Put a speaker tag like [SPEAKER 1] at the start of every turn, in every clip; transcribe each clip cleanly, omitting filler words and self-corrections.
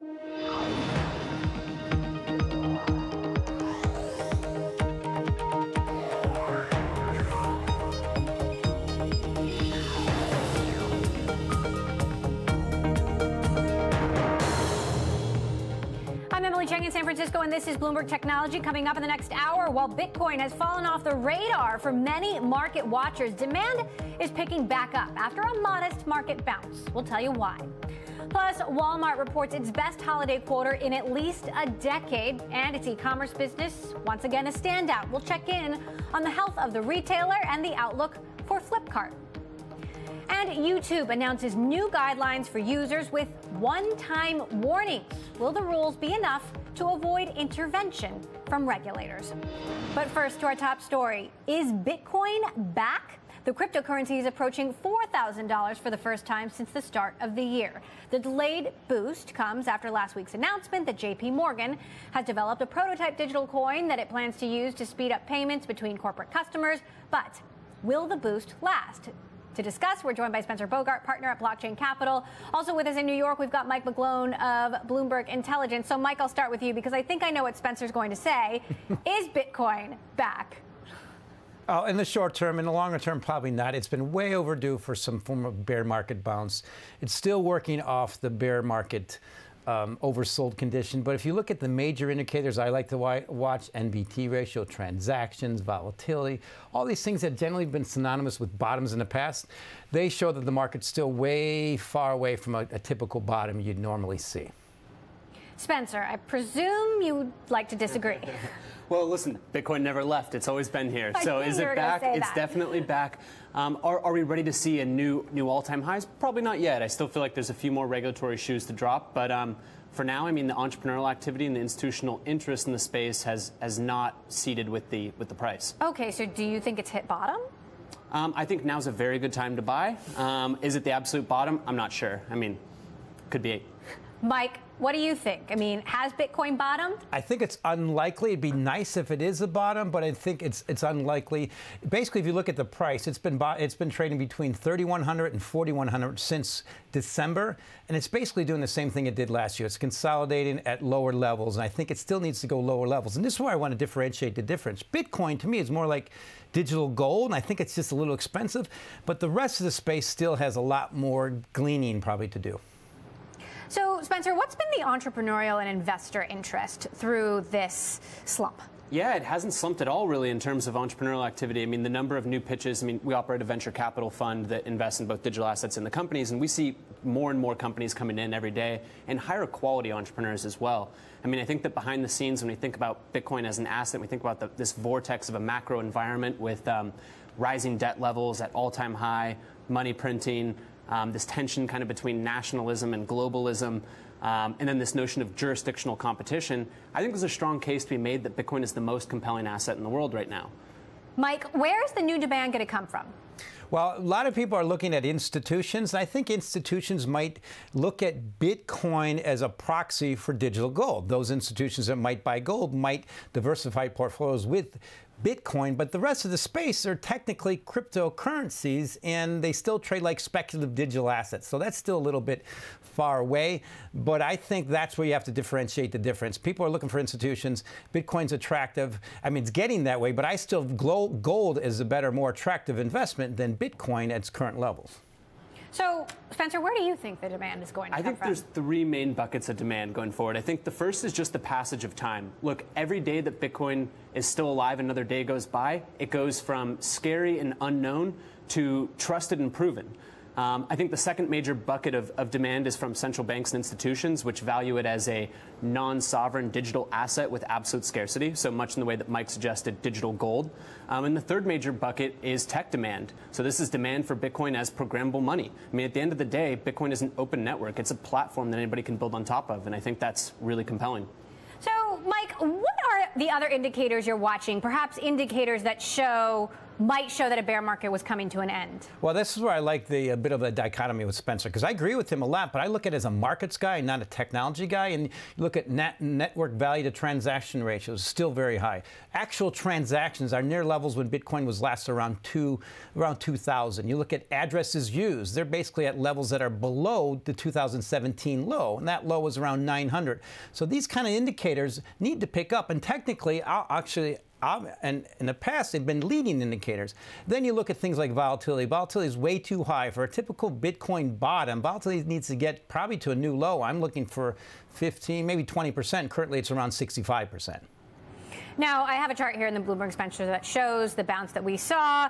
[SPEAKER 1] In San Francisco, and this is Bloomberg Technology. Coming up in the next hour, while Bitcoin has fallen off the radar for many market watchers, demand is picking back up after a modest market bounce. We'll tell you why. Plus, Walmart reports its best holiday quarter in at least a decade, and its e-commerce business once again a standout. We'll check in on the health of the retailer and the outlook for Flipkart. And YouTube announces new guidelines for users with one-time warnings. Will the rules be enough to avoid intervention from regulators? But first, to our top story. Is Bitcoin back? The cryptocurrency is approaching $4,000 for the first time since the start of the year. The delayed boost comes after last week's announcement that JP Morgan has developed a prototype digital coin that it plans to use to speed up payments between corporate customers. But will the boost last? To discuss, we're joined by Spencer Bogart, partner at Blockchain Capital. Also with us in New York, we've got Mike McGlone of Bloomberg Intelligence. So, Mike, I'll start with you because I think I know what Spencer's going to say. Is Bitcoin back?
[SPEAKER 2] Oh, in the short term. In the longer term, probably not. It's been way overdue for some form of bear market bounce. It's still working off the bear market oversold condition. But if you look at the major indicators I like to watch, NBT ratio, transactions, volatility, all these things that generally have been synonymous with bottoms in the past, they show that the market's still way far away from a typical bottom you'd normally see. Spencer, I presume you'd like to disagree.
[SPEAKER 3] Well, listen, Bitcoin never left. It's always been here. So is it back? It's definitely back. Are we ready to see a new all-time highs? Probably not yet. I still feel like there's a few more regulatory shoes to drop. But for now, I mean, the entrepreneurial activity and the institutional interest in the space has not ceded with the price.
[SPEAKER 1] Okay, so do you think it's hit bottom?
[SPEAKER 3] I think now's a very good time to buy. Is it the absolute bottom? I'm not sure. I mean, could be.
[SPEAKER 1] Mike, what do you think? I mean, has Bitcoin bottomed?
[SPEAKER 2] I think it's unlikely. It'd be nice if it is a bottom, but I think it's unlikely. Basically, if you look at the price, it's been trading between 3,100 and 4,100 since December, and it's basically doing the same thing it did last year. It's consolidating at lower levels, and I think it still needs to go lower levels. And this is where I want to differentiate the difference. Bitcoin, to me, is more like digital gold, and I think it's just a little expensive, but the rest of the space still has a lot more gleaning probably to do.
[SPEAKER 1] So, Spencer, what's been the entrepreneurial and investor interest through this slump?
[SPEAKER 3] Yeah, it hasn't slumped at all, really, in terms of entrepreneurial activity. I mean, the number of new pitches, I mean, we operate a venture capital fund that invests in both digital assets and the companies, and we see more and more companies coming in every day, and higher quality entrepreneurs as well. I mean, I think that behind the scenes, when we think about Bitcoin as an asset, we think about this vortex of a macro environment with rising debt levels at all-time high, money printing, this tension kind of between nationalism and globalism, and then this notion of jurisdictional competition. I think there's a strong case to be made that Bitcoin is the most compelling asset in the world right now.
[SPEAKER 1] Mike, where is the new demand going to come from?
[SPEAKER 2] Well, a lot of people are looking at institutions. I think institutions might look at Bitcoin as a proxy for digital gold. Those institutions that might buy gold might diversify portfolios with Bitcoin, but the rest of the space are technically cryptocurrencies, and they still trade like speculative digital assets. So that's still a little bit far away, but I think that's where you have to differentiate the difference. People are looking for institutions. Bitcoin's attractive. I mean, it's getting that way, but I still gold is a better, more attractive investment than Bitcoin at its current levels.
[SPEAKER 1] So, Spencer, where do you think the demand is going to come from?
[SPEAKER 3] I think there's three main buckets of demand going forward. I think the first is just the passage of time. Look, every day that Bitcoin is still alive, another day goes by, it goes from scary and unknown to trusted and proven. I think the second major bucket of demand is from central banks and institutions, which value it as a non-sovereign digital asset with absolute scarcity, so much in the way that Mike suggested, digital gold. And the third major bucket is tech demand. So this is demand for Bitcoin as programmable money. I mean, at the end of the day, Bitcoin is an open network. It's a platform that anybody can build on top of, and I think that's really compelling.
[SPEAKER 1] So, Mike, what are the other indicators you're watching, perhaps indicators that show might show that a bear market was coming to an end.
[SPEAKER 2] Well, this is where I like the bit of a dichotomy with Spencer, because I agree with him a lot, but I look at it as a markets guy, not a technology guy. And you look at network value to transaction ratios, still very high. Actual transactions are near levels when Bitcoin was last around 2,000. You look at addresses used, they're basically at levels that are below the 2017 low, and that low was around 900. So these kind of indicators need to pick up, and technically, and in the past, they've been leading indicators. Then you look at things like volatility. Volatility is way too high. For a typical Bitcoin bottom, volatility needs to get probably to a new low. I'm looking for 15, maybe 20%. Currently, it's around 65%.
[SPEAKER 1] Now, I have a chart here in the Bloomberg Spencer that shows the bounce that we saw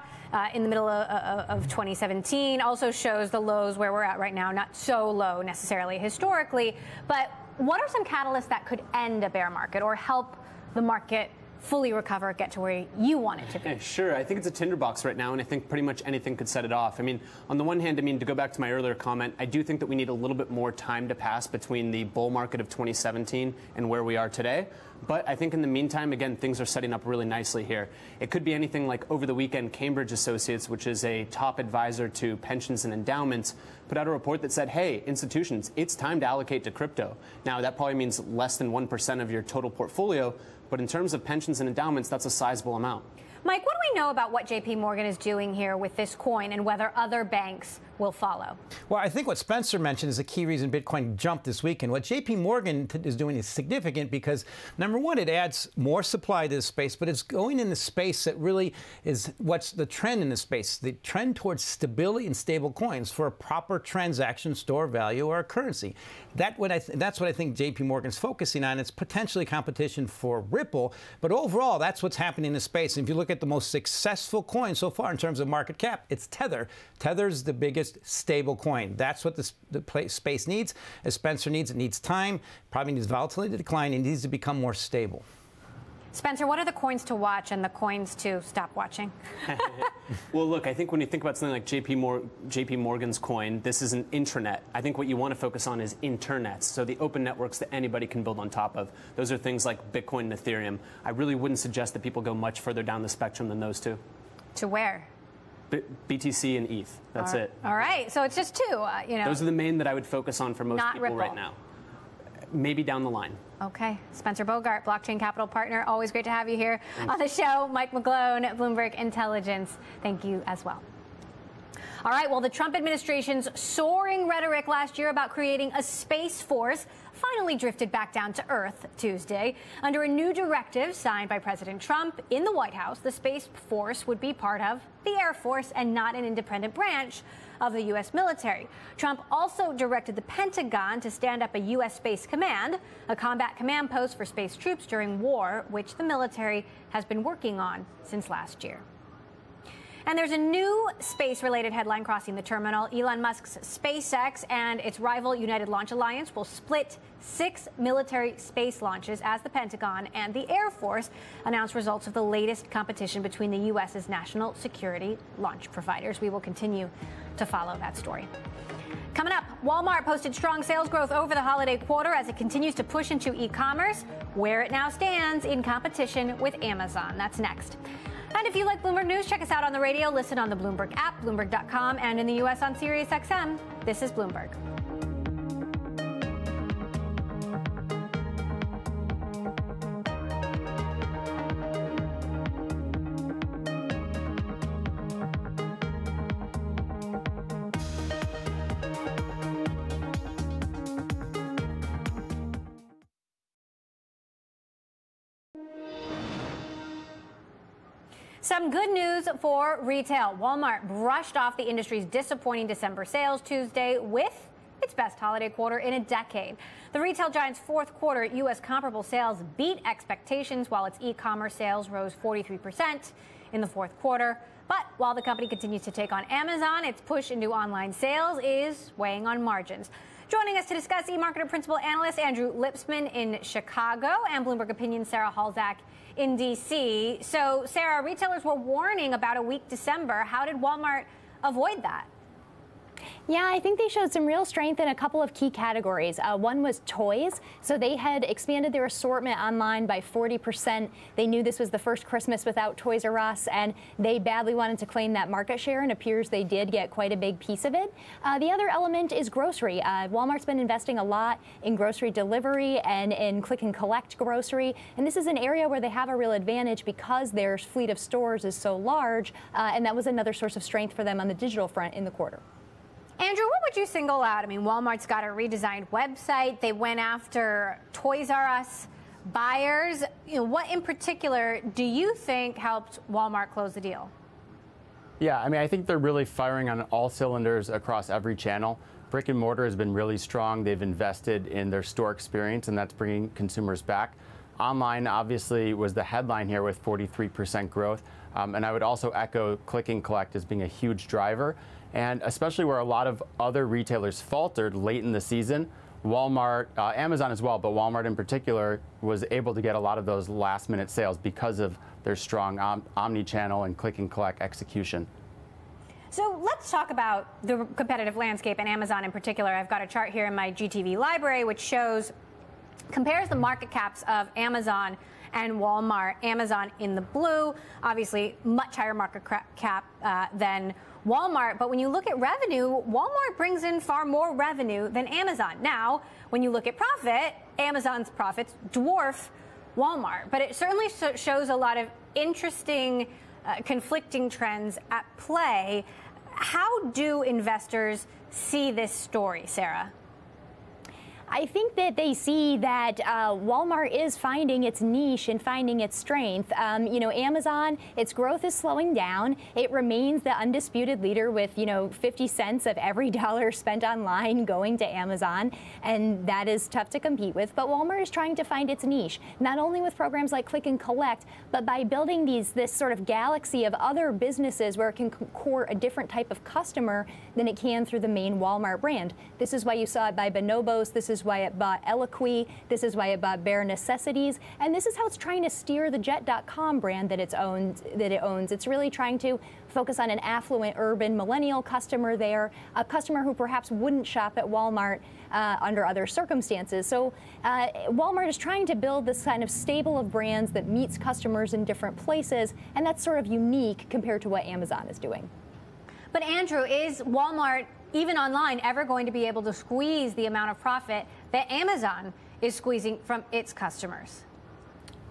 [SPEAKER 1] in the middle of 2017. Also shows the lows where we're at right now, not so low necessarily historically. But what are some catalysts that could end a bear market or help the market fully recover, get to where you want it to be?
[SPEAKER 3] Sure. I think it's a tinderbox right now, and I think pretty much anything could set it off. I mean, on the one hand, to go back to my earlier comment, I do think that we need a little bit more time to pass between the bull market of 2017 and where we are today. But I think in the meantime, again, things are setting up really nicely here. It could be anything like over the weekend, Cambridge Associates, which is a top advisor to pensions and endowments, put out a report that said, hey, institutions, it's time to allocate to crypto. Now, that probably means less than 1% of your total portfolio, but in terms of pensions and endowments, that's a sizable amount.
[SPEAKER 1] Mike, what do we know about what JP Morgan is doing here with this coin and whether other banks will follow? Well,
[SPEAKER 2] I think what Spencer mentioned is the key reason Bitcoin jumped this weekend. What JP Morgan is doing is significant because, number one, it adds more supply to the space, but it's going in the space that really is what's the trend in the space, the trend towards stability and stable coins for a proper transaction store value or a currency. That's what I think JP Morgan's focusing on. It's potentially competition for Ripple, but overall, that's what's happening in the space. And if you look at the most successful coin so far in terms of market cap, it's Tether. Tether's the biggest stable coin. That's what the space needs. As Spencer needs, it needs time, probably needs volatility to decline, and needs to become more stable.
[SPEAKER 1] Spencer, what are the coins to watch and the coins to stop watching?
[SPEAKER 3] Well, look, I think when you think about something like JP Morgan's coin, this is an intranet. I think what you want to focus on is internets, so the open networks that anybody can build on top of. Those are things like Bitcoin and Ethereum. I really wouldn't suggest that people go much further down the spectrum than those two.
[SPEAKER 1] To where?
[SPEAKER 3] BTC and ETH. That's it.
[SPEAKER 1] All right. So it's just two.
[SPEAKER 3] Those are the main that I would focus on for most people
[SPEAKER 1] Ripple
[SPEAKER 3] right now. Maybe down the line.
[SPEAKER 1] Okay. Spencer Bogart, Blockchain Capital Partner. Always great to have you here on the show. Mike McGlone, Bloomberg Intelligence. Thank you as well. All right. Well, the Trump administration's soaring rhetoric last year about creating a space force finally drifted back down to earth Tuesday. Under a new directive signed by President Trump in the White House, the Space Force would be part of the Air Force and not an independent branch of the U.S. military. Trump also directed the Pentagon to stand up a U.S. Space Command, a combat command post for space troops during war, which the military has been working on since last year. And there's a new space-related headline crossing the terminal. Elon Musk's SpaceX and its rival United Launch Alliance will split 6 military space launches as the Pentagon and the Air Force announce results of the latest competition between the U.S.'s national security launch providers. We will continue to follow that story. Coming up, Walmart posted strong sales growth over the holiday quarter as it continues to push into e-commerce, where it now stands in competition with Amazon. That's next. And if you like Bloomberg News, check us out on the radio, listen on the Bloomberg app, Bloomberg.com, and in the U.S. on SiriusXM. This is Bloomberg. Some good news for retail. Walmart brushed off the industry's disappointing December sales Tuesday with its best holiday quarter in a decade. The retail giant's fourth quarter U.S. comparable sales beat expectations, while its e-commerce sales rose 43% in the fourth quarter. But while the company continues to take on Amazon, its push into online sales is weighing on margins. Joining us to discuss eMarketer Principal Analyst Andrew Lipsman in Chicago and Bloomberg Opinion Sarah Halzak in D.C. So, Sarah, retailers were warning about a weak December. How did Walmart avoid that?
[SPEAKER 4] Yeah, I think they showed some real strength in a couple of key categories. One was toys. So they had expanded their assortment online by 40%. They knew this was the first Christmas without Toys R Us, and they badly wanted to claim that market share, and it appears they did get quite a big piece of it. The other element is grocery. Walmart's been investing a lot in grocery delivery and in click and collect grocery, and this is an area where they have a real advantage because their fleet of stores is so large, and that was another source of strength for them on the digital front in the quarter.
[SPEAKER 1] Andrew, what would you single out? I mean, Walmart's got a redesigned website. They went after Toys R Us buyers. What in particular do you think helped Walmart close the deal?
[SPEAKER 5] Yeah, I mean, I think they're really firing on all cylinders across every channel. Brick and mortar has been really strong. They've invested in their store experience, and that's bringing consumers back. Online, obviously, was the headline here with 43% growth. And I would also echo click and collect as being a huge driver. And especially where a lot of other retailers faltered late in the season, Walmart, Amazon as well, but Walmart in particular, was able to get a lot of those last-minute sales because of their strong omni-channel and click and collect execution.
[SPEAKER 1] So let's talk about the competitive landscape and Amazon in particular. I've got a chart here in my GTV library which compares the market caps of Amazon and Walmart. Amazon in the blue, obviously much higher market cap than Walmart. But when you look at revenue, Walmart brings in far more revenue than Amazon. Now, when you look at profit, Amazon's profits dwarf Walmart. But it certainly shows a lot of interesting, conflicting trends at play. How do investors see this story, Sarah?
[SPEAKER 4] I think that they see that Walmart is finding its niche and finding its strength. Amazon, its growth is slowing down. It remains the undisputed leader with, 50 cents of every dollar spent online going to Amazon, and that is tough to compete with. But Walmart is trying to find its niche, not only with programs like Click and Collect, but by building this sort of galaxy of other businesses where it can court a different type of customer than it can through the main Walmart brand. This is why you saw it buy Bonobos. This is why it bought Eloquii. This is why it bought Bare Necessities. And this is how it's trying to steer the Jet.com brand that it owns. It's really trying to focus on an affluent urban millennial customer there, a customer who perhaps wouldn't shop at Walmart under other circumstances. So Walmart is trying to build this kind of stable of brands that meets customers in different places, and that's sort of unique compared to what Amazon is doing.
[SPEAKER 1] But Andrew, is Walmart, even online, ever going to be able to squeeze the amount of profit that Amazon is squeezing from its customers?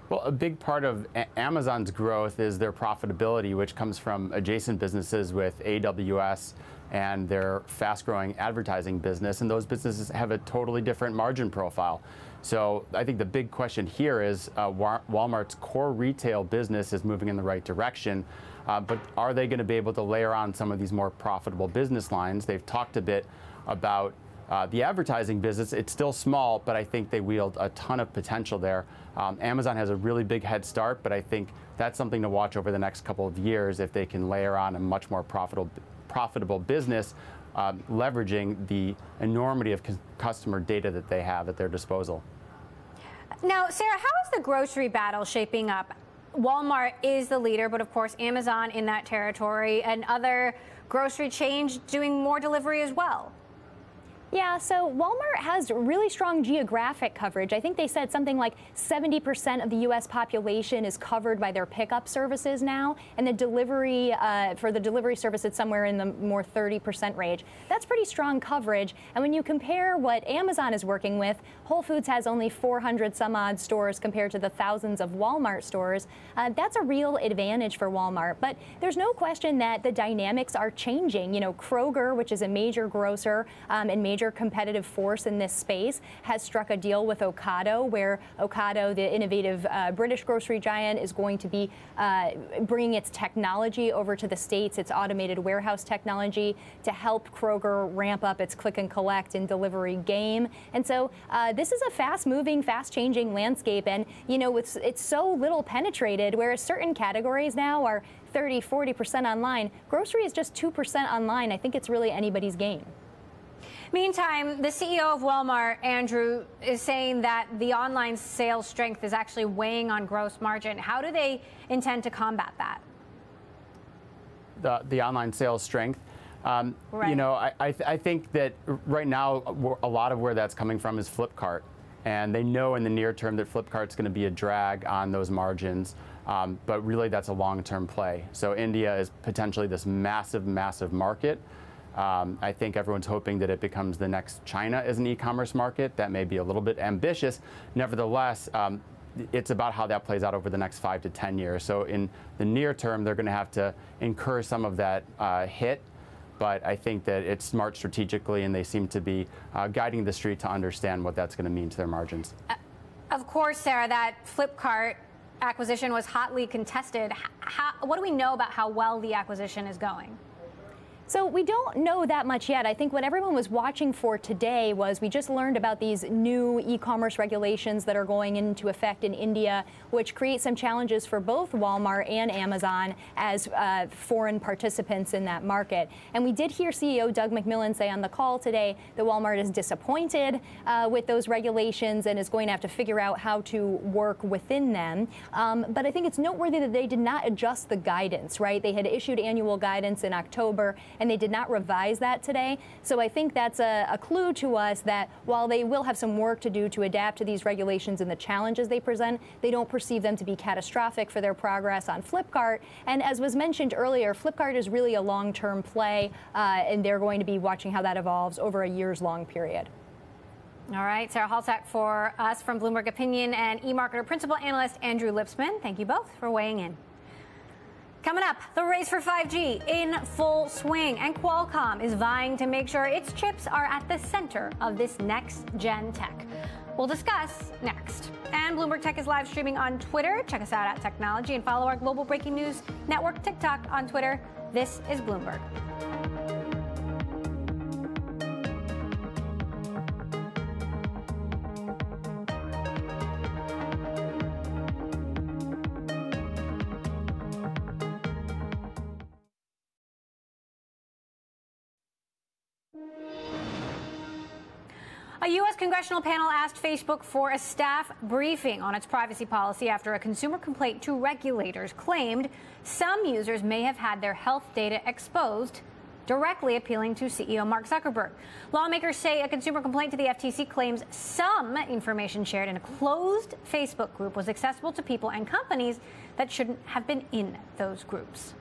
[SPEAKER 5] Well, a big part of Amazon's growth is their profitability, which comes from adjacent businesses with AWS and their fast-growing advertising business, and those businesses have a totally different margin profile. So I think the big question here is Walmart's core retail business is moving in the right direction, but are they going to be able to layer on some of these more profitable business lines? They've talked a bit about the advertising business. It's still small, but I think they wield a ton of potential there. Amazon has a really big head start, but I think that's something to watch over the next couple of years if they can layer on a much more profitable business, leveraging the enormity of customer data that they have at their disposal.
[SPEAKER 1] Now, Sarah, how is the grocery battle shaping up? Walmart is the leader, but of course Amazon in that territory and other grocery chains doing more delivery as well.
[SPEAKER 4] Yeah, so Walmart has really strong geographic coverage. I think they said something like 70% of the U.S. population is covered by their pickup services now, and the delivery, for the delivery service, it's somewhere in the more 30% range. That's pretty strong coverage, and when you compare what Amazon is working with, Whole Foods has only 400 some odd stores compared to the thousands of Walmart stores. That's a real advantage for Walmart, but there's no question that the dynamics are changing. Kroger, which is a major grocer and major competitive force in this space, has struck a deal with Ocado, where Ocado, the innovative British grocery giant, is going to be bringing its technology over to the States, its automated warehouse technology, to help Kroger ramp up its click and collect and delivery game. And so this is a fast-moving, fast-changing landscape, and it's so little penetrated, whereas certain categories now are 30–40% online. Grocery is just 2% online. I think it's really anybody's game.
[SPEAKER 1] Meantime, the CEO of Walmart, Andrew, is saying that the online sales strength is actually weighing on gross margin. How do they intend to combat that?
[SPEAKER 5] The online sales strength. You know, I think that right now a lot of where that's coming from is Flipkart. And they know in the near term that Flipkart's going to be a drag on those margins. But really, that's a long-term play. So India is potentially this massive, massive market. I think everyone's hoping that it becomes the next China as an e-commerce market. That may be a little bit ambitious. Nevertheless, it's about how that plays out over the next 5 to 10 years. So in the near term, they're going to have to incur some of that hit. But I think that it's smart strategically, and they seem to be guiding the street to understand what that's going to mean to their margins.
[SPEAKER 1] Of course, Sarah, that Flipkart acquisition was hotly contested. What do we know about how well the acquisition is going?
[SPEAKER 4] So we don't know that much yet. I think what everyone was watching for today was we just learned about these new e-commerce regulations that are going into effect in India, which create some challenges for both Walmart and Amazon as foreign participants in that market. And we did hear CEO Doug McMillon say on the call today that Walmart is disappointed with those regulations and is going to have to figure out how to work within them. But I think it's noteworthy that they did not adjust the guidance, right? They had issued annual guidance in October, and they did not revise that today. So I think that's a clue to us that while they will have some work to do to adapt to these regulations and the challenges they present, they don't perceive them to be catastrophic for their progress on Flipkart. And as was mentioned earlier, Flipkart is really a long-term play, and they're going to be watching how that evolves over a years-long period.
[SPEAKER 1] All right, Sarah Halsack for us from Bloomberg Opinion, and eMarketer Principal Analyst Andrew Lipsman. Thank you both for weighing in. Coming up, the race for 5G in full swing, and Qualcomm is vying to make sure its chips are at the center of this next-gen tech. We'll discuss next. And Bloomberg Tech is live streaming on Twitter. Check us out at Technology and follow our global breaking news network TikTok on Twitter. This is Bloomberg. A U.S. congressional panel asked Facebook for a staff briefing on its privacy policy after a consumer complaint to regulators claimed some users may have had their health data exposed, directly appealing to CEO Mark Zuckerberg. Lawmakers say a consumer complaint to the FTC claims some information shared in a closed Facebook group was accessible to people and companies that shouldn't have been in those groups.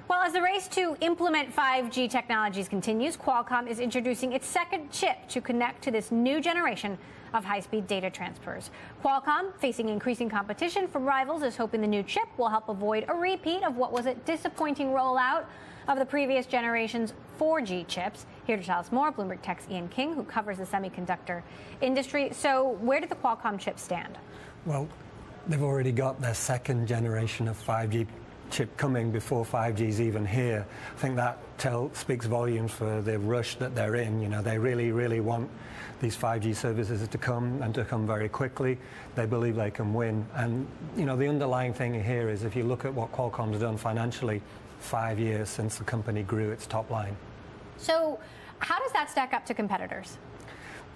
[SPEAKER 1] Well, as the race to implement 5G technologies continues, Qualcomm is introducing its second chip to connect to this new generation of high-speed data transfers. Qualcomm, facing increasing competition from rivals, is hoping the new chip will help avoid a repeat of what was a disappointing rollout of the previous generation's 4G chips. Here to tell us more, Bloomberg Tech's Ian King, who covers the semiconductor industry. So where did the Qualcomm chip stand?
[SPEAKER 6] Well, they've already got their second generation of 5G chip coming before 5G is even here. I think that speaks volumes for the rush that they're in. You know, they really, really want these 5G services to come, and to come very quickly. They believe they can win. And, you know, the underlying thing here is if you look at what Qualcomm's done financially, 5 years since the company grew its top line.
[SPEAKER 1] So how does that stack up to competitors?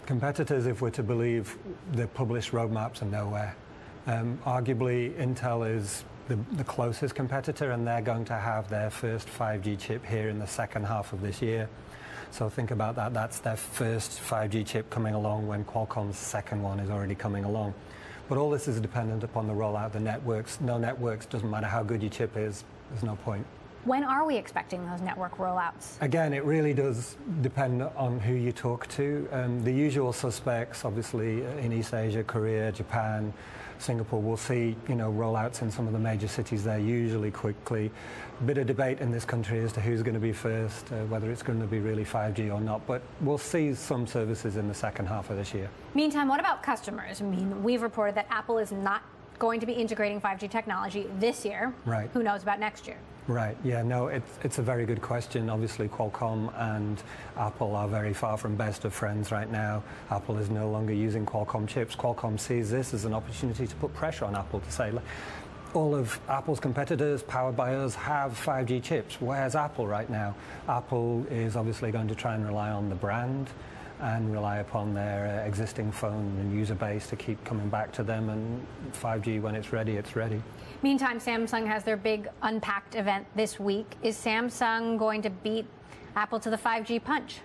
[SPEAKER 6] Competitors, if we're to believe the published roadmaps, are nowhere. Arguably, Intel is the closest competitor, and they're going to have their first 5G chip here in the second half of this year. So think about that. That's their first 5G chip coming along when Qualcomm's second one is already coming along. But all this is dependent upon the rollout of the networks. No networks, doesn't matter how good your chip is, there's no point.
[SPEAKER 1] When are we expecting those network rollouts?
[SPEAKER 6] Again, it really does depend on who you talk to. The usual suspects, obviously, in East Asia, Korea, Japan, Singapore, we'll see, you know, rollouts in some of the major cities there usually quickly. A bit of debate in this country as to who's going to be first, whether it's going to be really 5G or not. But we'll see some services in the second half of this year.
[SPEAKER 1] Meantime, what about customers? I mean, we've reported that Apple is not going to be integrating 5G technology this year.
[SPEAKER 6] Right.
[SPEAKER 1] Who knows about next year?
[SPEAKER 6] Right. Yeah, no, it's a very good question. Obviously, Qualcomm and Apple are very far from best of friends right now. Apple is no longer using Qualcomm chips. Qualcomm sees this as an opportunity to put pressure on Apple to say, all of Apple's competitors, powered by us, have 5G chips. Where's Apple right now? Apple is obviously going to try and rely on the brand and rely upon their existing phone and user base to keep coming back to them. And 5G, when it's ready, it's ready.
[SPEAKER 1] Meantime, Samsung has their big Unpacked event this week. Is Samsung going to beat Apple to the 5G punch?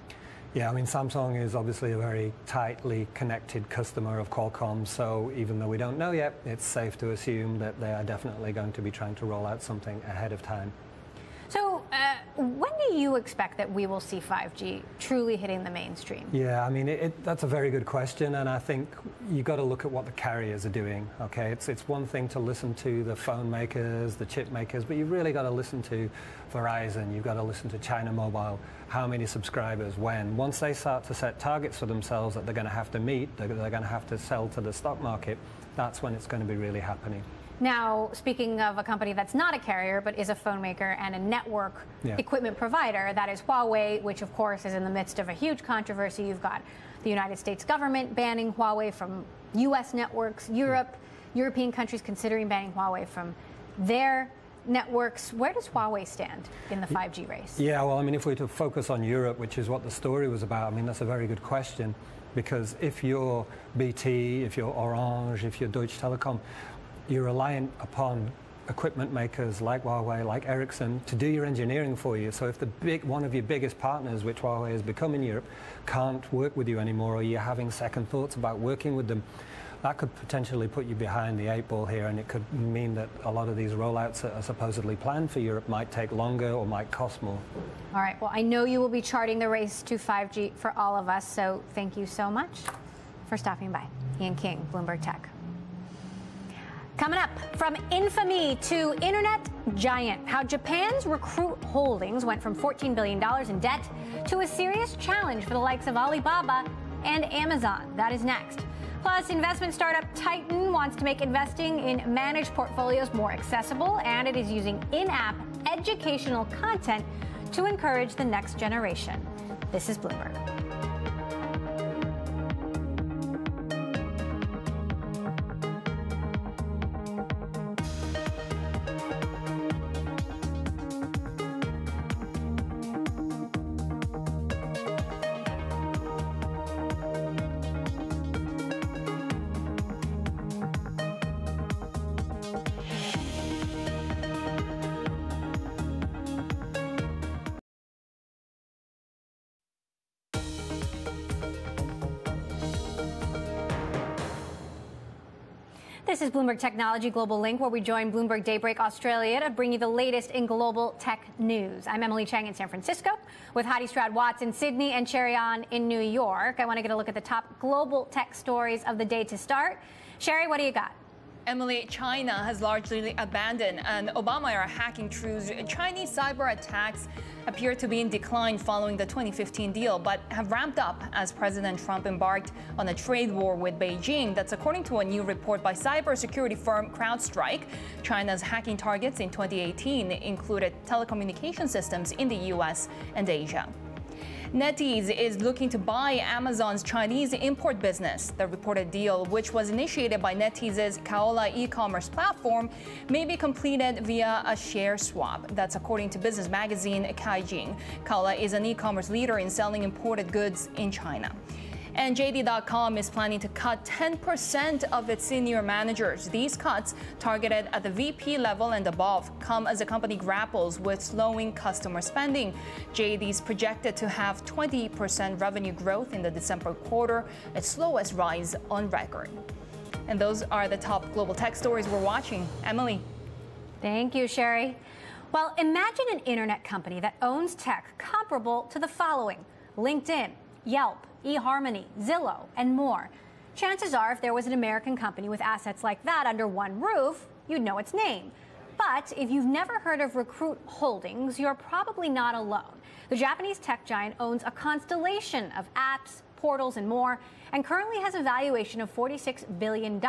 [SPEAKER 6] Yeah, I mean, Samsung is obviously a very tightly connected customer of Qualcomm, so even though we don't know yet, it's safe to assume that they are definitely going to be trying to roll out something ahead of time.
[SPEAKER 1] So when do you expect that we will see 5G truly hitting the mainstream?
[SPEAKER 6] Yeah, I mean, that's a very good question, and I think you've got to look at what the carriers are doing, okay? It's one thing to listen to the phone makers, the chip makers, but you've really got to listen to Verizon, you've got to listen to China Mobile, how many subscribers, when. Once they start to set targets for themselves that they're going to have to meet, they're going to have to sell to the stock market, that's when it's going to be really happening.
[SPEAKER 1] Now, speaking of a company that's not a carrier, but is a phone maker and a network equipment provider, that is Huawei, which of course is in the midst of a huge controversy. You've got the United States government banning Huawei from U.S. networks, European countries considering banning Huawei from their networks. Where does Huawei stand in the 5G race?
[SPEAKER 6] Yeah, well, I mean, if we were to focus on Europe, which is what the story was about, I mean, that's a very good question, because if you're BT, if you're Orange, if you're Deutsche Telekom, you're reliant upon equipment makers like Huawei, like Ericsson, to do your engineering for you. So if one of your biggest partners, which Huawei has become in Europe, can't work with you anymore, or you're having second thoughts about working with them, that could potentially put you behind the 8 ball here, and it could mean that a lot of these rollouts that are supposedly planned for Europe might take longer or might cost more.
[SPEAKER 1] All right, well, I know you will be charting the race to 5G for all of us, so thank you so much for stopping by. Ian King, Bloomberg Tech. Coming up, from infamy to internet giant, how Japan's Recruit Holdings went from $14 billion in debt to a serious challenge for the likes of Alibaba and Amazon. That is next. Plus, investment startup Titan wants to make investing in managed portfolios more accessible, and it is using in-app educational content to encourage the next generation. This is Bloomberg. This is Bloomberg Technology Global Link, where we join Bloomberg Daybreak Australia to bring you the latest in global tech news. I'm Emily Chang in San Francisco with Heidi Stroud-Watts in Sydney and Sherry An in New York. I want to get a look at the top global tech stories of the day to start. Sherry, what do you got?
[SPEAKER 7] Emily, China has largely abandoned an Obama-era hacking truce. Chinese cyber attacks appear to be in decline following the 2015 deal, but have ramped up as President Trump embarked on a trade war with Beijing. That's according to a new report by cybersecurity firm CrowdStrike. China's hacking targets in 2018 included telecommunication systems in the U.S. and Asia. NetEase is looking to buy Amazon's Chinese import business. The reported deal, which was initiated by NetEase's Kaola e-commerce platform, may be completed via a share swap. That's according to business magazine Caijing. Kaola is an e-commerce leader in selling imported goods in China. And JD.com is planning to cut 10% of its senior managers. These cuts, targeted at the VP level and above, come as the company grapples with slowing customer spending. JD is projected to have 20% revenue growth in the December quarter, its slowest rise on record. And those are the top global tech stories we're watching. Emily.
[SPEAKER 1] Thank you, Sherry. Well, imagine an internet company that owns tech comparable to the following: LinkedIn, Yelp, eHarmony, Zillow, and more. Chances are, if there was an American company with assets like that under one roof, you'd know its name. But if you've never heard of Recruit Holdings, you're probably not alone. The Japanese tech giant owns a constellation of apps, portals, and more, and currently has a valuation of $46 billion,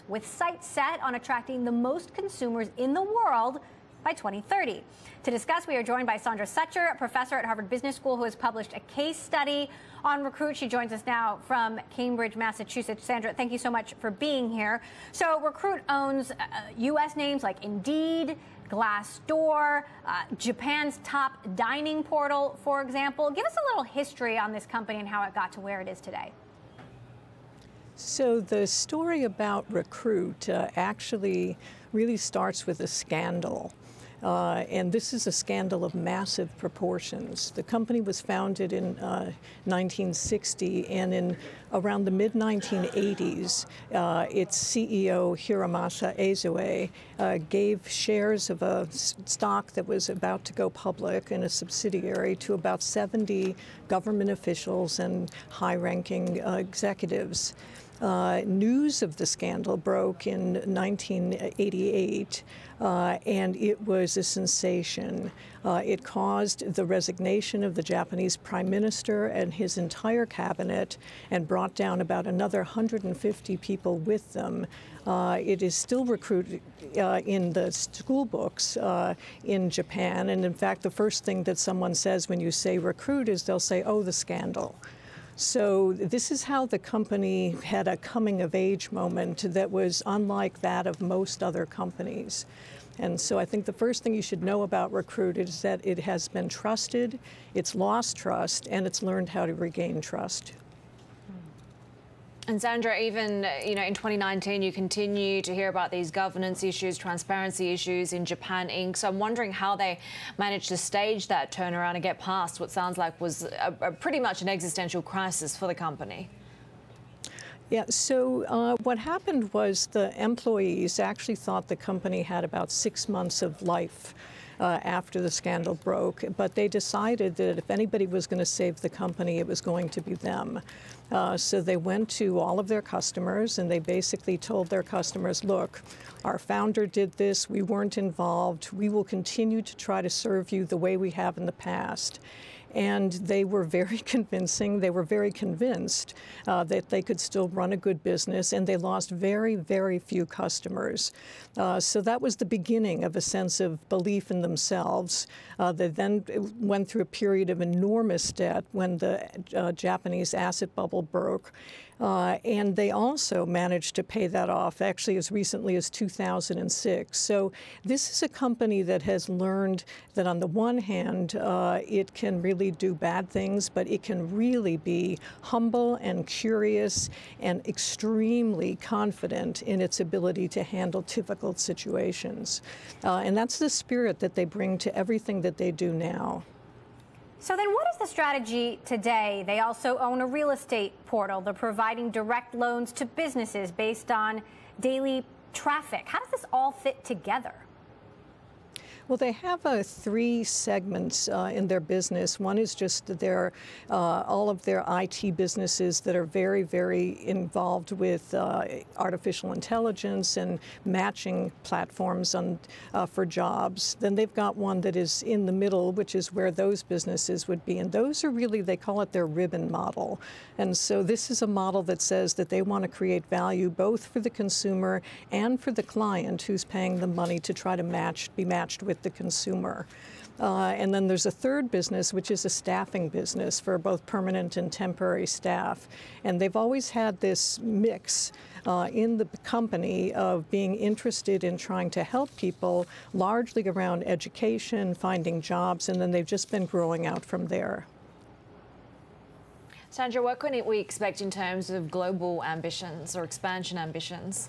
[SPEAKER 1] with sights set on attracting the most consumers in the world by 2030. To discuss, we are joined by Sandra Sucher, a professor at Harvard Business School who has published a case study on Recruit. She joins us now from Cambridge, Massachusetts. Sandra, thank you so much for being here. So Recruit owns U.S. names like Indeed, Glassdoor, Japan's top dining portal, for example. Give us a little history on this company and how it got to where it is today.
[SPEAKER 8] So the story about Recruit actually really starts with a scandal. And this is a scandal of massive proportions. The company was founded in 1960, and in around the mid-1980s, its CEO, Hiromasa Ezoe, gave shares of a stock that was about to go public in a subsidiary to about 70 government officials and high-ranking executives. News of the scandal broke in 1988, and it was a sensation. It caused the resignation of the Japanese prime minister and his entire cabinet and brought down about another 150 people with them. It is still recruited in the school books in Japan, and in fact, the first thing that someone says when you say Recruit is they'll say, oh, the scandal. So this is how the company had a coming-of-age moment that was unlike that of most other companies. And so I think the first thing you should know about Recruit is that it has been trusted, it's lost trust, and it's learned how to regain trust.
[SPEAKER 9] And Sandra, even in 2019, you continue to hear about these governance issues, transparency issues in Japan Inc. So I'm wondering how they managed to stage that turnaround and get past what sounds like was pretty much an existential crisis for the company.
[SPEAKER 8] Yeah, so what happened was the employees actually thought the company had about 6 months of life after the scandal broke, but they decided that if anybody was going to save the company, it was going to be them. So they went to all of their customers and they basically told their customers, look, our founder did this, we weren't involved, we will continue to try to serve you the way we have in the past. And they were very convincing. They were very convinced that they could still run a good business, and they lost very, very few customers. So that was the beginning of a sense of belief in themselves. They then went through a period of enormous debt when the Japanese asset bubble broke. And they also managed to pay that off, actually as recently as 2006. So this is a company that has learned that on the one hand, it can really do bad things, but it can really be humble and curious and extremely confident in its ability to handle difficult situations. And that's the spirit that they bring to everything that they do now.
[SPEAKER 1] So then what is the strategy today? They also own a real estate portal. They're providing direct loans to businesses based on daily traffic. How does this all fit together?
[SPEAKER 8] Well, they have 3 segments in their business. One is just their all of their IT businesses that are very, very involved with artificial intelligence and matching platforms for jobs. Then they've got one that is in the middle, which is where those businesses would be. And those are really, they call it their ribbon model. And so this is a model that says that they want to create value both for the consumer and for the client who's paying the money to try to be matched with the consumer. And then there's a third business, which is a staffing business for both permanent and temporary staff. And they've always had this mix in the company of being interested in trying to help people, largely around education, finding jobs, and then they've just been growing out from there.
[SPEAKER 9] Sandra, what can we expect in terms of global ambitions or expansion ambitions?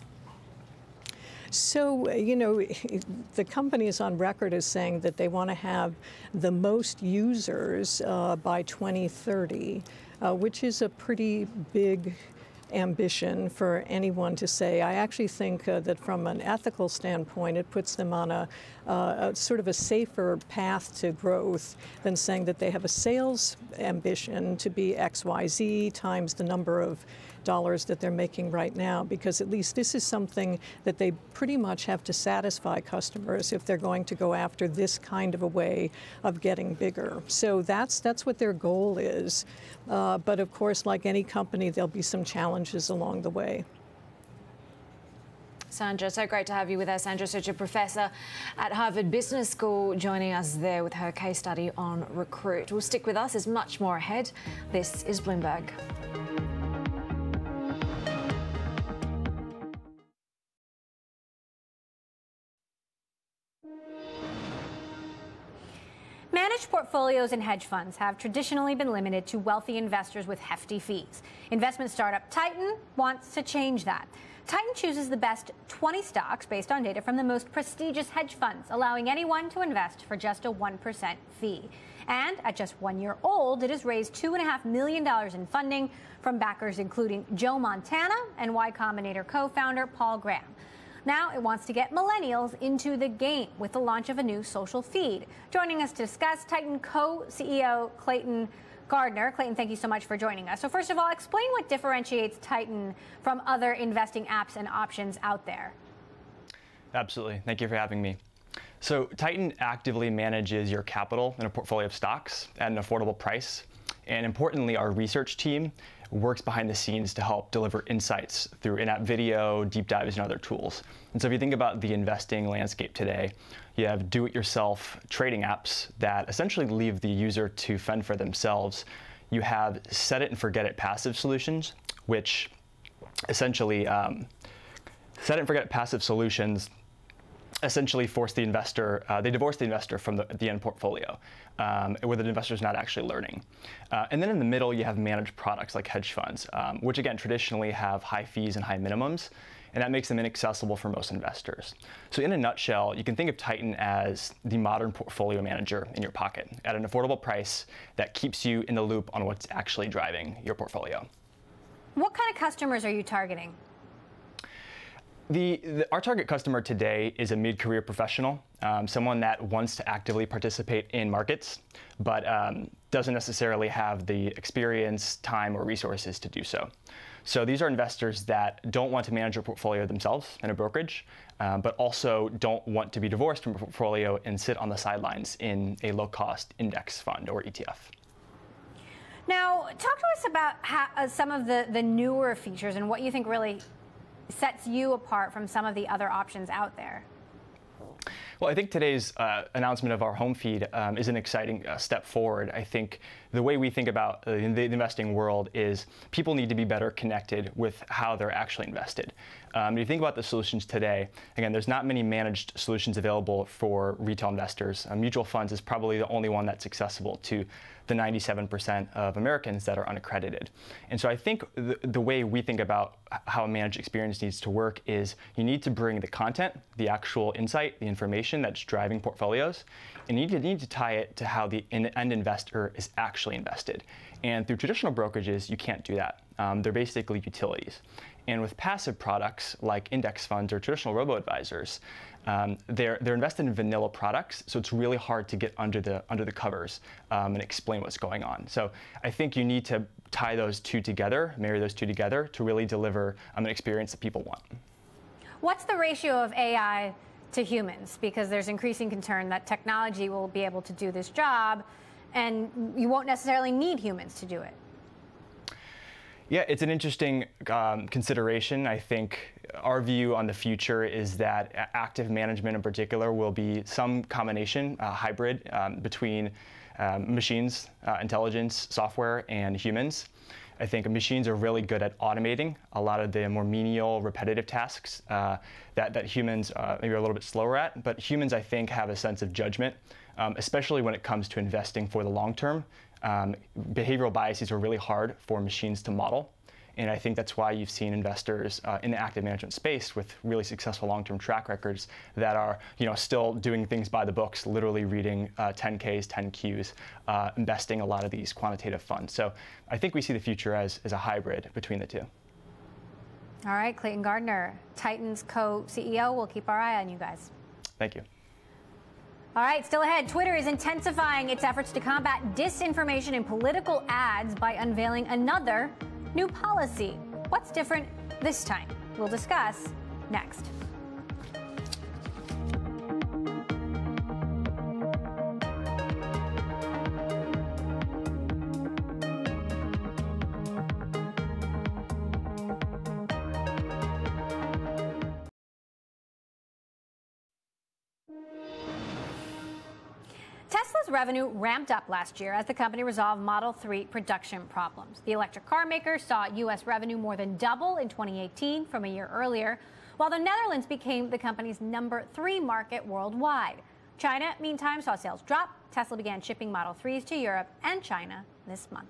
[SPEAKER 8] So, the company is on record as saying that they want to have the most users by 2030, which is a pretty big ambition for anyone to say. I actually think that from an ethical standpoint, it puts them on a sort of a safer path to growth than saying that they have a sales ambition to be XYZ times the number of dollars that they're making right now, because at least this is something that they pretty much have to satisfy customers if they're going to go after this kind of a way of getting bigger. So that's what their goal is. But of course, like any company, there'll be some challenges along the way.
[SPEAKER 9] Sandra, so great to have you with us. Sandra Sucher, professor at Harvard Business School, joining us there with her case study on Recruit. We'll stick with us. There's much more ahead. This is Bloomberg.
[SPEAKER 1] portfolios and hedge funds have traditionally been limited to wealthy investors with hefty fees. Investment startup Titan wants to change that. Titan chooses the best 20 stocks based on data from the most prestigious hedge funds, allowing anyone to invest for just a 1% fee. And at just 1 year old, it has raised $2.5 million in funding from backers including Joe Montana and Y Combinator co-founder Paul Graham. Now it wants to get millennials into the game with the launch of a new social feed. Joining us to discuss, Titan co-CEO Clayton Gardner. Clayton, thank you so much for joining us. So first of all, explain what differentiates Titan from other investing apps and options out there.
[SPEAKER 10] Absolutely. Thank you for having me. So Titan actively manages your capital in a portfolio of stocks at an affordable price. And importantly, our research team works behind the scenes to help deliver insights through in-app video, deep dives, and other tools. And so if you think about the investing landscape today, you have do-it-yourself trading apps that essentially leave the user to fend for themselves. You have set-it-and-forget-it passive solutions, which essentially set-it-and-forget-it passive solutions essentially force the investor, they divorce the investor from the end portfolio, where the investor is not actually learning. And then in the middle, you have managed products like hedge funds, which again, traditionally have high fees and high minimums, and that makes them inaccessible for most investors. So in a nutshell, you can think of Titan as the modern portfolio manager in your pocket at an affordable price that keeps you in the loop on what's actually driving your portfolio.
[SPEAKER 1] What kind of customers are you targeting?
[SPEAKER 10] Our target customer today is a mid-career professional, someone that wants to actively participate in markets, but doesn't necessarily have the experience, time, or resources to do so. So these are investors that don't want to manage a portfolio themselves in a brokerage, but also don't want to be divorced from a portfolio and sit on the sidelines in a low-cost index fund or ETF.
[SPEAKER 1] Now, talk to us about some of the newer features and what you think really sets you apart from some of the other options out there.
[SPEAKER 10] Well, I think today's announcement of our home feed is an exciting step forward. I think the way we think about the investing world is people need to be better connected with how they're actually invested. If you think about the solutions today, again, there's not many managed solutions available for retail investors. Mutual funds is probably the only one that's accessible to the 97% of Americans that are unaccredited. And so I think the way we think about how a managed experience needs to work is you need to bring the content, the actual insight, the information that's driving portfolios, and you need to tie it to how the end investor is actually invested. And through traditional brokerages, you can't do that. They're basically utilities. And with passive products like index funds or traditional robo-advisors, they're invested in vanilla products, so it's really hard to get under the covers and explain what's going on. So I think you need to tie those two together, marry those two together to really deliver an experience that people want.
[SPEAKER 1] What's the ratio of AI to humans? Because there's increasing concern that technology will be able to do this job, and you won't necessarily need humans to do it.
[SPEAKER 10] Yeah, it's an interesting consideration. I think our view on the future is that active management in particular will be some combination, hybrid, between machines, intelligence, software, and humans. I think machines are really good at automating a lot of the more menial, repetitive tasks that humans maybe are a little bit slower at. But humans, I think, have a sense of judgment, especially when it comes to investing for the long term. Behavioral biases are really hard for machines to model. And I think that's why you've seen investors in the active management space with really successful long-term track records that are, still doing things by the books, literally reading 10Ks, 10Qs, investing a lot of these quantitative funds. So I think we see the future as a hybrid between the two.
[SPEAKER 1] All right, Clayton Gardner, Titan's co-CEO. We'll keep our eye on you guys.
[SPEAKER 10] Thank you.
[SPEAKER 1] All right, still ahead, Twitter is intensifying its efforts to combat disinformation and political ads by unveiling another new policy. What's different this time? We'll discuss next. Tesla's revenue ramped up last year as the company resolved Model 3 production problems. The electric car maker saw U.S. revenue more than double in 2018 from a year earlier, while the Netherlands became the company's #3 market worldwide. China, meantime, saw sales drop Tesla began shipping Model 3s to Europe and China this month.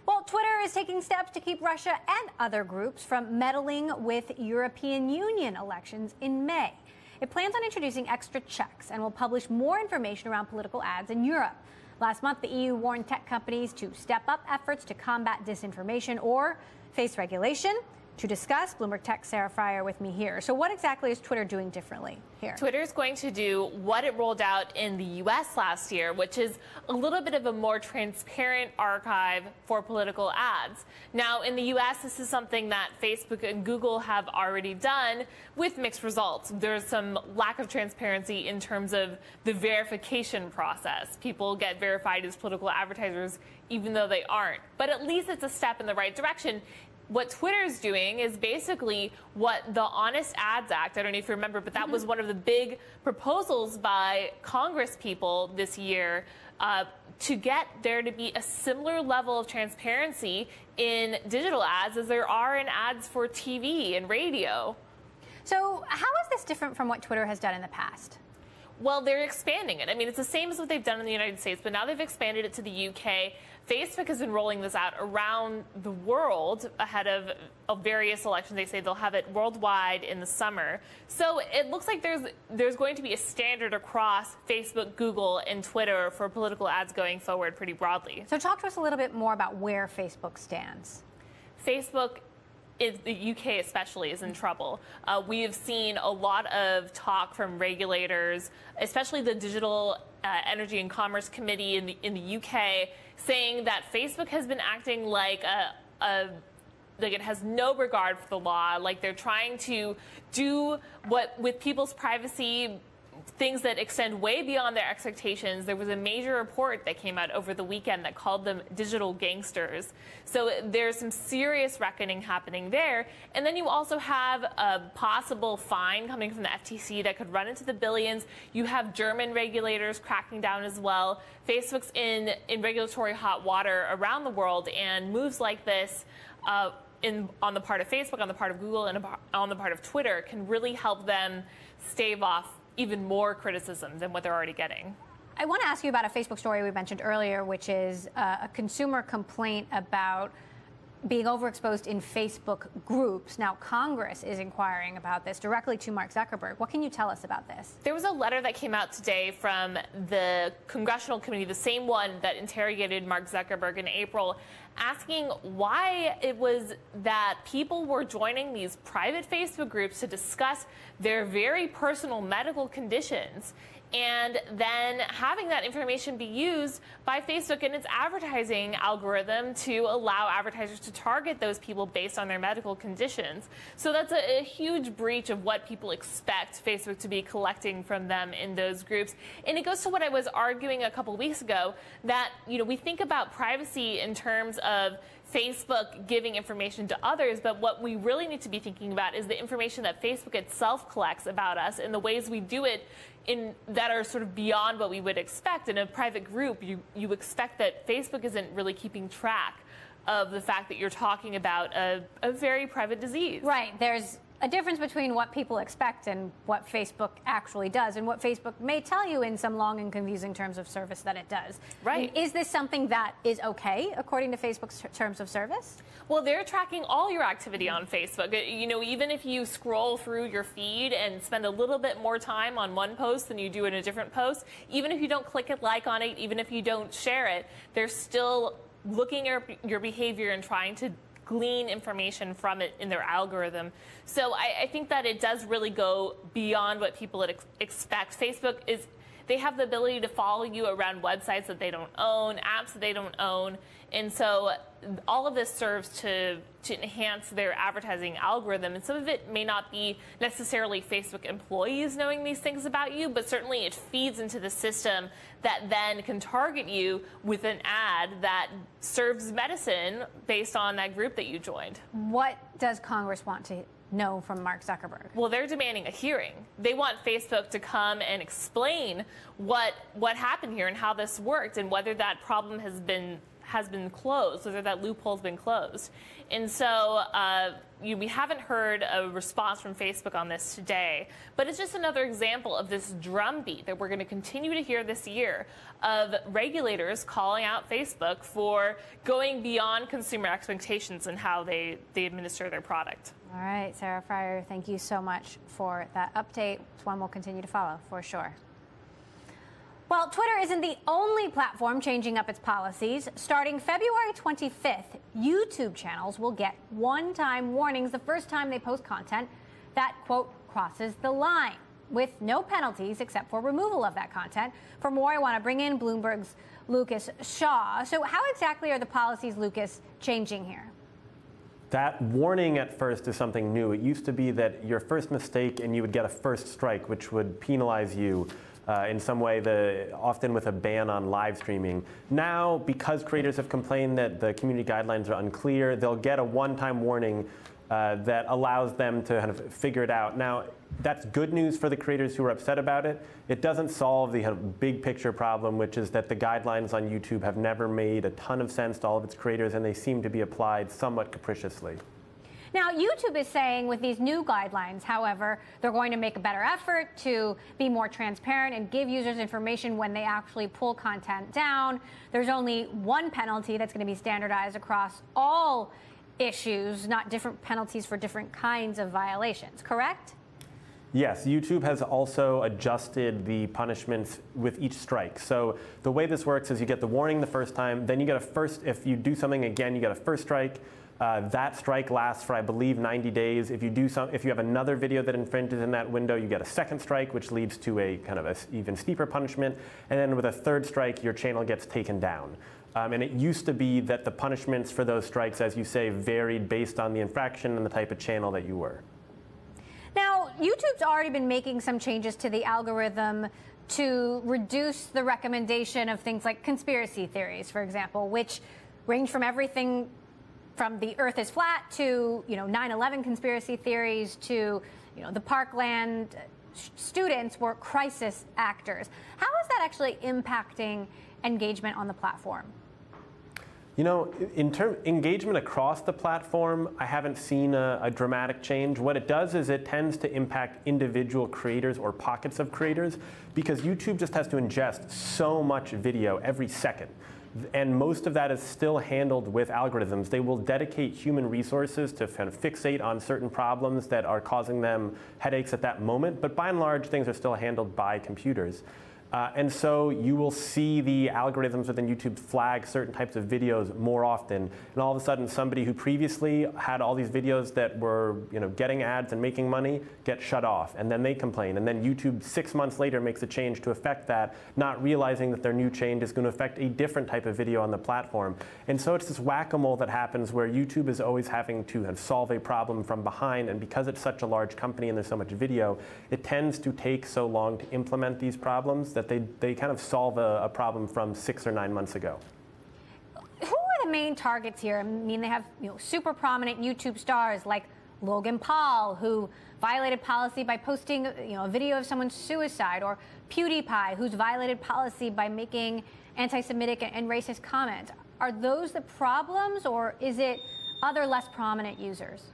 [SPEAKER 1] Well, Twitter is taking steps to keep Russia and other groups from meddling with European Union elections in May. It plans on introducing extra checks and will publish more information around political ads in Europe. Last month, the EU warned tech companies to step up efforts to combat disinformation or face regulation. To discuss, Bloomberg Tech Sarah Fryer with me here. So what exactly is Twitter doing differently here?
[SPEAKER 11] Twitter is going to do what it rolled out in the U.S. last year, which is a little bit of a more transparent archive for political ads. Now, in the U.S., this is something that Facebook and Google have already done with mixed results. There's some lack of transparency in terms of the verification process. People get verified as political advertisers even though they aren't. But at least it's a step in the right direction. What Twitter is doing is basically what the Honest Ads Act, I don't know if you remember, but that was one of the big proposals by Congress people this year to get there to be a similar level of transparency in digital ads as there are in ads for TV and radio.
[SPEAKER 1] So how is this different from what Twitter has done in the past?
[SPEAKER 11] Well, they're expanding it. I mean, it's the same as what they've done in the United States, but now they've expanded it to the UK. Facebook has been rolling this out around the world ahead of various elections. They say they'll have it worldwide in the summer. So it looks like there's going to be a standard across Facebook, Google, and Twitter for political ads going forward pretty broadly.
[SPEAKER 1] So talk to us a little bit more about where Facebook stands.
[SPEAKER 11] Facebook, the UK especially, is in trouble. We have seen a lot of talk from regulators, especially the Digital Energy and Commerce Committee in the UK, saying that Facebook has been acting like like it has no regard for the law, like they're trying to do what with people's privacy, things that extend way beyond their expectations. There was a major report that came out over the weekend that called them digital gangsters. So there's some serious reckoning happening there. And then you also have a possible fine coming from the FTC that could run into the billions. You have German regulators cracking down as well. Facebook's in regulatory hot water around the world, and moves like this on the part of Facebook, on the part of Google, and on the part of Twitter can really help them stave off even more criticism than what they're already getting.
[SPEAKER 1] I want to ask you about a Facebook story we mentioned earlier, which is a consumer complaint about being overexposed in Facebook groups. Now, Congress is inquiring about this directly to Mark Zuckerberg. What can you tell us about this?
[SPEAKER 11] There was a letter that came out today from the Congressional Committee, the same one that interrogated Mark Zuckerberg in April, asking why it was that people were joining these private Facebook groups to discuss their very personal medical conditions, and then having that information be used by Facebook and its advertising algorithm to allow advertisers to target those people based on their medical conditions. So that's a huge breach of what people expect Facebook to be collecting from them in those groups. And it goes to what I was arguing a couple weeks ago, that we think about privacy in terms of Facebook giving information to others, but what we really need to be thinking about is the information that Facebook itself collects about us and the ways we do it that are sort of beyond what we would expect. In a private group, you expect that Facebook isn't really keeping track of the fact that you're talking about a very private disease.
[SPEAKER 1] Right. There's a difference between what people expect and what Facebook actually does, and what Facebook may tell you in some long and confusing terms of service that it does.
[SPEAKER 11] Right.
[SPEAKER 1] I mean, is this something that is okay according to Facebook's terms of service?
[SPEAKER 11] Well, they're tracking all your activity on Facebook. Even if you scroll through your feed and spend a little bit more time on one post than you do in a different post, even if you don't click a like on it, even if you don't share it, they're still looking at your behavior and trying to glean information from it in their algorithm. So I think that it does really go beyond what people expect. Facebook they have the ability to follow you around websites that they don't own, apps that they don't own. And so all of this serves to enhance their advertising algorithm. And some of it may not be necessarily Facebook employees knowing these things about you, but certainly it feeds into the system that then can target you with an ad that serves medicine based on that group that you joined.
[SPEAKER 1] What does Congress want to know from Mark Zuckerberg?
[SPEAKER 11] Well, they're demanding a hearing. They want Facebook to come and explain what happened here and how this worked, and whether that problem has been closed, or that loophole's been closed. And so we haven't heard a response from Facebook on this today, but it's just another example of this drumbeat that we're going to continue to hear this year of regulators calling out Facebook for going beyond consumer expectations and how they administer their product.
[SPEAKER 1] All right, Sarah Fryer, thank you so much for that update. It's one we'll continue to follow for sure. Well, Twitter isn't the only platform changing up its policies. Starting February 25th, YouTube channels will get one-time warnings the first time they post content that, quote, crosses the line, with no penalties except for removal of that content. For more, I want to bring in Bloomberg's Lucas Shaw. So how exactly are the policies, Lucas, changing here?
[SPEAKER 12] That warning at first is something new. It used to be that your first mistake and you would get a first strike, which would penalize you in some way, often with a ban on live streaming. Now, because creators have complained that the community guidelines are unclear, they'll get a one-time warning that allows them to kind of figure it out. Now, that's good news for the creators who are upset about it. It doesn't solve the kind of big picture problem, which is that the guidelines on YouTube have never made a ton of sense to all of its creators, and they seem to be applied somewhat capriciously.
[SPEAKER 1] Now, YouTube is saying with these new guidelines, however, they're going to make a better effort to be more transparent and give users information when they actually pull content down. There's only one penalty that's going to be standardized across all issues, not different penalties for different kinds of violations, correct?
[SPEAKER 12] Yes, YouTube has also adjusted the punishments with each strike. So the way this works is you get the warning the first time, then you get a first, if you do something again, you get a first strike. That strike lasts for, I believe, 90 days. If you have another video that infringes in that window, you get a second strike, which leads to a kind of an even steeper punishment. And then with a third strike, your channel gets taken down. And it used to be that the punishments for those strikes, as you say, varied based on the infraction and the type of channel that you were.
[SPEAKER 1] Now, YouTube's already been making some changes to the algorithm to reduce the recommendation of things like conspiracy theories, for example, which range from everything from the Earth is flat to, 9/11 conspiracy theories to, the Parkland students were crisis actors. How is that actually impacting engagement on the platform?
[SPEAKER 12] In engagement across the platform, I haven't seen a dramatic change. What it does is it tends to impact individual creators or pockets of creators because YouTube just has to ingest so much video every second. And most of that is still handled with algorithms. They will dedicate human resources to kind of fixate on certain problems that are causing them headaches at that moment. But by and large, things are still handled by computers. And so you will see the algorithms within YouTube flag certain types of videos more often. And all of a sudden, somebody who previously had all these videos that were getting ads and making money get shut off. And then they complain. And then YouTube 6 months later makes a change to affect that, not realizing that their new change is going to affect a different type of video on the platform. And so it's this whack-a-mole that happens where YouTube is always having to solve a problem from behind. And because it's such a large company and there's so much video, it tends to take so long to implement these problems that they kind of solve a problem from 6 or 9 months ago.
[SPEAKER 1] Who are the main targets here? I mean, they have super prominent YouTube stars like Logan Paul, who violated policy by posting a video of someone's suicide, or PewDiePie, who's violated policy by making anti-Semitic and racist comments. Are those the problems, or is it other less prominent users?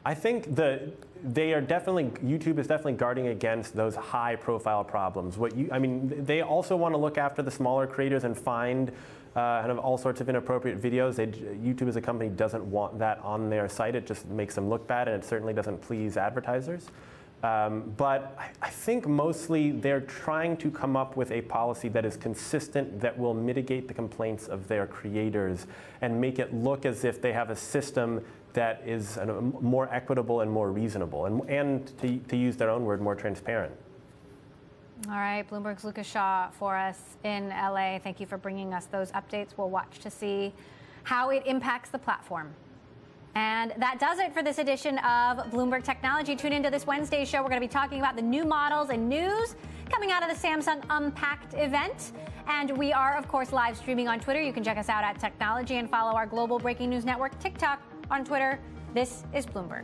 [SPEAKER 12] I think YouTube is definitely guarding against those high-profile problems. They also want to look after the smaller creators and find kind of all sorts of inappropriate videos. YouTube as a company doesn't want that on their site. It just makes them look bad, and it certainly doesn't please advertisers. But I think mostly they're trying to come up with a policy that is consistent, that will mitigate the complaints of their creators and make it look as if they have a system that is more equitable and more reasonable, and to use their own word, more transparent.
[SPEAKER 1] All right, Bloomberg's Lucas Shaw for us in LA. Thank you for bringing us those updates. We'll watch to see how it impacts the platform. And that does it for this edition of Bloomberg Technology. Tune into this Wednesday show. We're going to be talking about the new models and news coming out of the Samsung Unpacked event. And we are, of course, live streaming on Twitter. You can check us out at Technology and follow our global breaking news network, TikTok, on Twitter. This is Bloomberg.